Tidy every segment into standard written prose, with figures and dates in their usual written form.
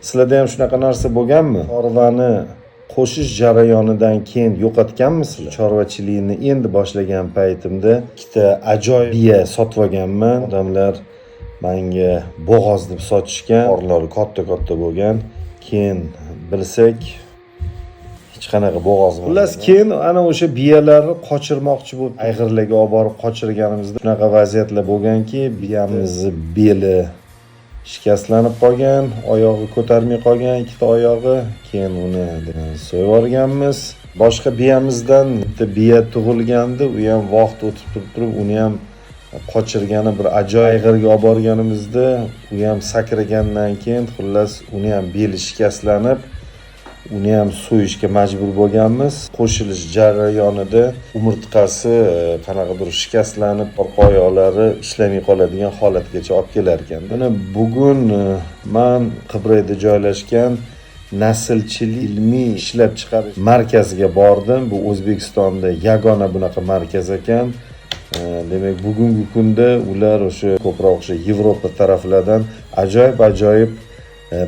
Sizlarda ham shunaqa narsa bo'lganmi? Chorvani qo'shish jarayonidan keyin yo'qotganmisizlar? Chorvachilikni endi boshlagan paytimda ikkita ajoyib biya sotib olganman. Odamlar menga bo'g'oz deb sotishgan, qorlari katta bo'lgan. Keyin bilsak hech qanaqa bo'g'oz bo'lmagan. Xullas keyin ana o'sha biyalarni qochirmoqchi bo'lib ayg'irlarga olib borib qochirganimizda shunaqa vaziyatlar bo'lganki, biyamizni beli shikastlanib qolgan, oyog'i ko'tarmay qolgan, ikkita oyog'i. Keyin uni so'yib yuborganmiz. Boshqa biyamizdan bitta biya tug'ilgandi, u ham vaqt o'tib turib uni ham qochirgani bir ajoyib ayg'irga olib borganimizda, u ham sakragandan keyin xullas uni ham beli shikastlanib, uni ham so'yishga majbur bo'lganmiz. Qo'shilish jarayonida umurtqasi qanaqadir shikastlanib, orqa oyoqlari ishlamay qoladigan holatgacha olib kelar ekan. Mana bugun men Qibrayda joylashgan naslchilik ilmiy ishlab chiqarish markaziga bordim. Bu O'zbekistonda yagona bunaqa markaz ekan. Demak, bugungi kunda ular o'sha ko'proq o'sha Yevropa taraflardan ajoyib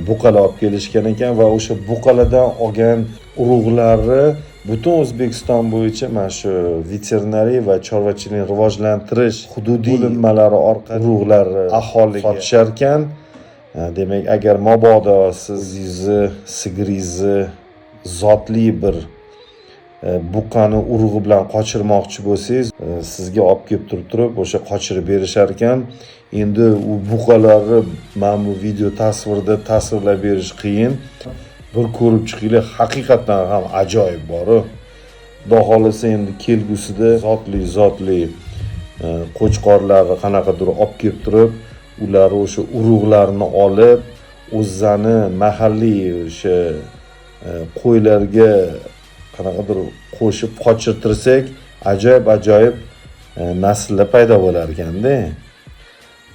buqalar olib kelishgan ekan va o'sha buqalardan olgan urug'lari butun O'zbekiston bo'yicha mana shu veterinariya va chorvachilikni rivojlantirish hududiy bo'linmalari orqali urug'larni aholiga sotishar ekan. Demak, agar mabodo sizni sigirizni zotli bir buqani urug'i bilan qochirmoqchi bo'lsangiz, sizga olib kelib turib o'sha qochirib berishar ekan. Endi u buqalarni mana bu video tasvirda tasvirlab berish qiyin. Bir ko'rib chiqinglar, haqiqatan ham ajoyib bor. Xudo xolasa endi kelgusida zotli qo'chqorlarni qanaqadir olib kelib turib, ular o'sha urug'larni olib, o'zlari mahalliy o'sha qo'ylarga qanaqadir qo'shib qochirtirsak, ajoyib nasllar paydo bo'lar ekanda.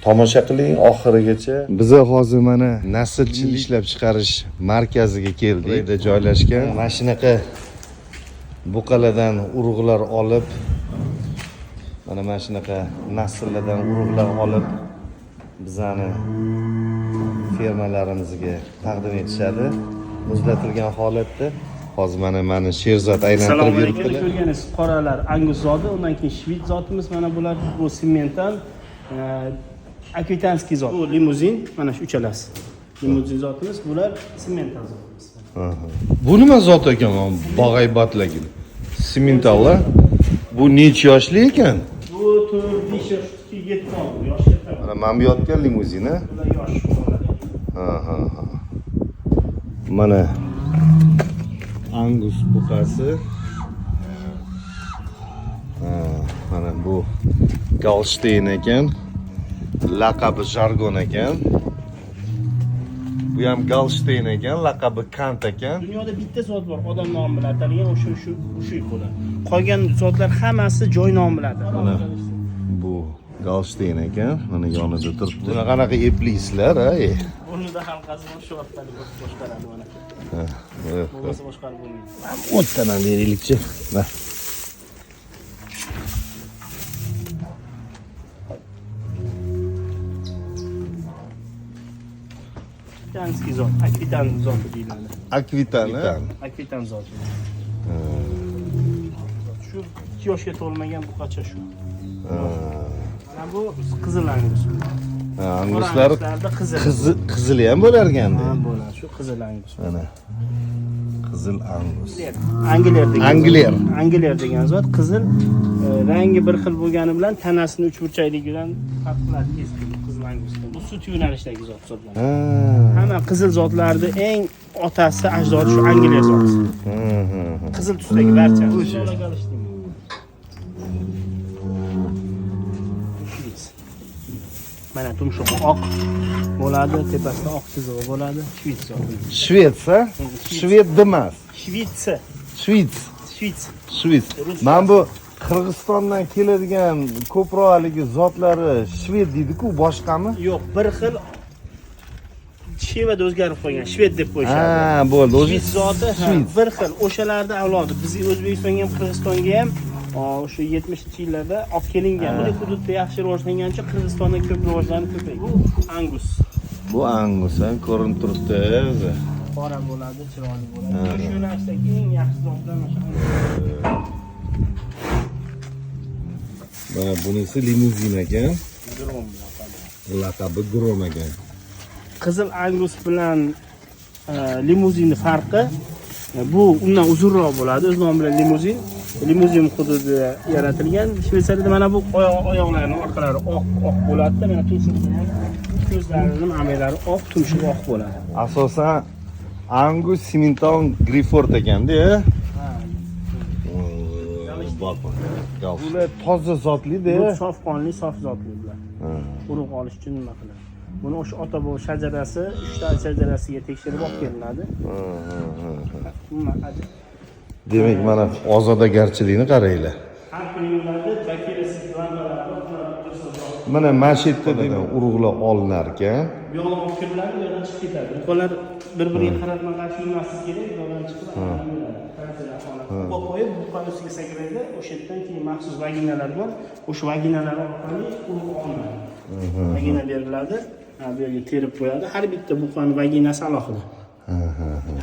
Tomosha qiling oxirigacha. Biz hozir mana naslchilik ishlab chiqarish markaziga keldik. Burada joylashgan. Mana shunaqa buqalardan urug'lar olib, mana shunaqa nasllardan urug'lar olib bizani fermalarimizga taqdim etishadi. Muzlatilgan holatda. Hozir mana Sherzod aylantirib yuribdilar. Ko'rganingiz qoralar Angus zoti, undan keyin Shvit zotimiz mana bular, bu Simmental, Akvitanskiy zot. Bu limuzin, mana shu uchalasi. Limuzin zotimiz, bular Simmental zotimiz. Bu nima zot ekan, bog'aybatligin? Simmental-a? Bu necha yoshli ekan? Bu 4-5 yoshga yetdi oldi, yoshga yetdi. Mana men bu yotgan limuzin, a? Bular yosh bo'ladi. Mana Angus buqasi. Mana bu Galstein ekan. Laqabi jargon ekan. Bu ham Galstein ekan, laqabi Kant ekan. Dunyoda bitta zot bor, odam nomi bilan atalgan, o'sha bo'ladi. Qolgan zotlar hammasi joy nomi bilan ataladi. Mana bu Galstein ekan, mana yonida turibdi. Buni qanaqa eplisizlar, ay? Bunda halqasini shu orqali boshqaradi mana. Bo'lmasa boshqarib bo'lmaydi. O'tdan ham beraylikchi. Mana. Akvitanskiy zot, Akvitan zoti deyiladi. Akvitan zoti. Shu 2 yoshga to'lmagan buqacha shu. Mana bu qizil angus. Anguslar qizili ham bo'lar ekanda. Ha, bo'ladi. Shu qizil angus. Mana. Qizil angus. Angler degan zot qizil, rangi bir xil bo'lgani bilan tanasini uchburchakligidan farq qiladi keskin qizil angus. Bu sut yo'nalishidagi zot hisoblanadi. Hamma qizil zotlarning eng otasi ajdodi shu Angler zoti. Qizil tusdagi barcha. Mana tumshuq oq bo'ladi, tepasida oq chizig'i bo'ladi. Shvits zoti. Shvetsa? Shvet emas. Shvits. Men bu Qirg'izistondan keladigan ko'proq haligi zotlari shved deydi-ku, boshqami? Yo'q, bir xil shevada o'zgarib qolgan, shved deb qo'yishadi. Ha, bo'ldi. Shved zoti bir xil, o'shalarning avlodi. Biz O'zbekistonga ham, Qirg'izistonga ham o'sha 70-yillarda olib kelingan. Bu hududda yaxshi rivojlangancha Qirg'izistonda ko'p rivojlanib ko'paygan. Bu Angus. Bu Angus ko'rinib turibdi o'zi. Qora bo'ladi, chiroyli bo'ladi. Shu yo'nalishdagi eng yaxshi zotlar mana shu. Mana bunisi limuzin ekan. Grom. Laqabi Grom ekan. Qizil Angus bilan limuzinning farqi bu undan uzunroq bo'ladi. O'z nomi bilan limuzin. Limuzin hududida yaratilgan. Shveysariyada mana bu oyoqlarining orqalari oq bo'ladi-da, mana tumshug'i ham ko'zlarining amalari oq, tumshug'i oq bo'ladi. Asosan Angus Simmental Grifford ekanda. Bular toza zotli-da. Bu sof qonli, sof zotli bular. Urug' olish uchun nima qiladi? Buni o'sha ota bu shajarasi, 3 ta shajarasiga tekshirib olib kelinadi. Demak, mana ozodagarchilikni qaranglar. Har kuni ularda bakteriyasiz lambalar Mana mashitda urug'lar olinar ekan. bu yoqdan olib kiriladi, bu yoqdan chiqib ketadi. Bular bir-biriga qaratma qarshi yurmasligi kerak, bu yoqdan chiqib qo'yib, buqani ustiga sakraydi. O'sha yerdan keyin maxsus vaginalar bor. O'sha vaginalar orqali urug' olinadi. Vagina beriladi, bu yerga terib qo'yadi. Har bitta buqani vaginasi alohida.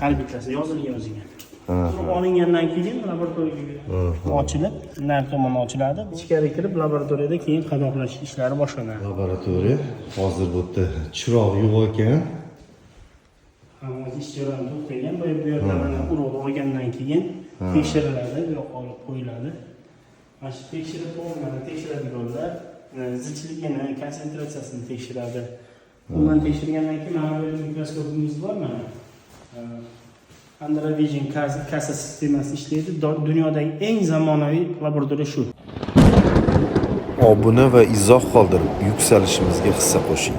Har bittasi yozilgan o'ziga. Urug' olingandan keyin laboratoriyaga ochilib, nar tomon ochiladi. Ichkari kirib, laboratoriyada keyin qadoqlash ishlari boshlanadi. Laboratoriya hozir bu yerda chiroq yo'q ekan. Hamma ish jarayoni to'xtagan. Bu yerda mana urug'ni olgandan keyin tekshiriladi, bu yoqqa olib qo'yiladi. Mana shu tekshirib qo'yiladi, tekshiradiganlar zichligini, konsentratsiyasini tekshiradi. Undan tekshirgandan keyin mana bu mikroskopimiz bor mana. Android Vision kassa sistemasi ishlaydi. Dunyodagi eng zamonaviy laboratoriya shu. Obuna va izoh qoldirib, yuksalishimizga hissa qo'shing.